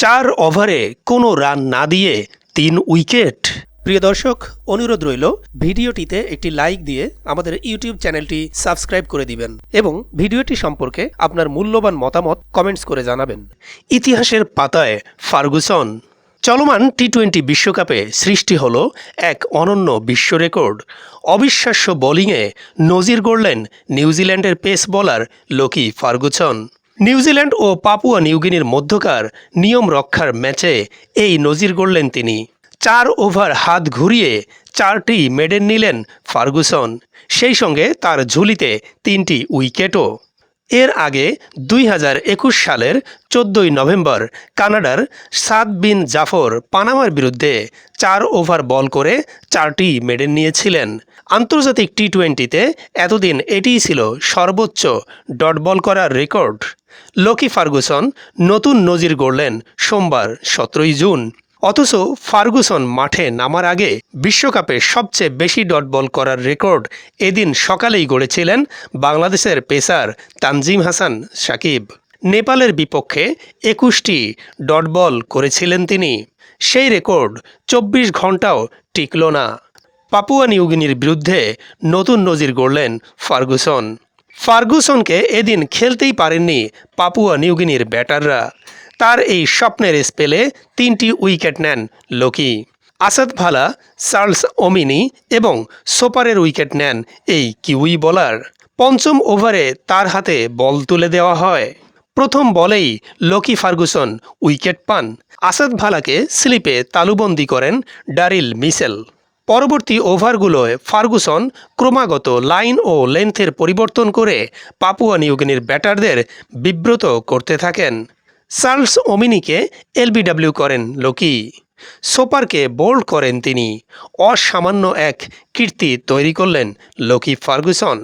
4 ওভারে কোনো রান না দিয়ে 3 উইকেট। প্রিয় দর্শক, অনুরোধ রইল ভিডিওটিতে একটি লাইক দিয়ে আমাদের ইউটিউব চ্যানেলটি সাবস্ক্রাইব করে দিবেন এবং ভিডিওটি সম্পর্কে আপনার মূল্যবান মতামত কমেন্টস করে জানাবেন। ইতিহাসের পাতায় ফার্গুসন। চলমান টি-20 বিশ্বকাপে সৃষ্টি হলো এক অনন্য বিশ্ব রেকর্ড। অবিশ্বাস্য বোলিংয়ে নজির গড়লেন নিউজিল্যান্ডের pace bowler Lockie Ferguson. New Zealand ও পাপুয়া নিউগিনির মধ্যকার নিয়ম রক্ষার ম্যাচে এই নজির গড়লেন তিনি। 4 ওভার হাত ঘুরিয়ে 4টি মেডেন নিলেন ফার্গুসন, সেই সঙ্গে তার ঝুলিতে 3টি উইকেটও। এর আগে 2021 সালের 14 নভেম্বর কানাডার সাদ বিন জাফর পানামার বিরুদ্ধে 4 ওভার বল করে 4টি মেডেন নিয়েছিলেন। আন্তর্জাতিক টি-20তে এতদিন এটিই ছিল সর্বোচ্চ ডট বল করার রেকর্ড। লোকি ফার্গুসন নতুন নজির গড়লেন সোমবার 17 জুন। অথচ ফার্গুসন মাঠে নামার আগে বিশ্বকাপে সবচেয়ে বেশি ডট বল করার রেকর্ড এদিন সকালেই গড়েছিলেন বাংলাদেশের পেসার তানজিম হাসান সাকিব। নেপালের বিপক্ষে 21টি ডট বল করেছিলেন তিনি। সেই রেকর্ড 24 ঘন্টাও টিকল না। পাপুয়া নিউগিনির বিরুদ্ধে নতুন নজির গড়লেন ফার্গুসন। ফার্গুসনকে এদিন খেলতেই পারেননি পাপুয়া নিউগিনির ব্যাটাররা। তার এই স্বপ্নের স্পেলে 3টি উইকেট নেন লোকি। আসাদ ভালা, চার্লস ওমিনি এবং সোপারের উইকেট নেন এই কিউই বোলার। পঞ্চম ওভারে তার হাতে বল তুলে দেওয়া হয়। প্রথম বলেই লোকি ফার্গুসন উইকেট পান। আসাদ ভালাকে স্লিপে তালুবন্দি করেন ডারিল মিচেল। পরবর্তী ওভারগুলোয় ফার্গুসন ক্রমাগত লাইন ও লেন্থের পরিবর্তন করে পাপুয়া নিউগিনির ব্যাটারদের বিব্রত করতে থাকেন। চার্লস ওমিনিকে এলবিডব্লিউ করেন লোকি। সোপারকে বোল্ড করেন তিনি। অসামান্য এক কীর্তি তৈরি করলেন লোকি ফার্গুসন।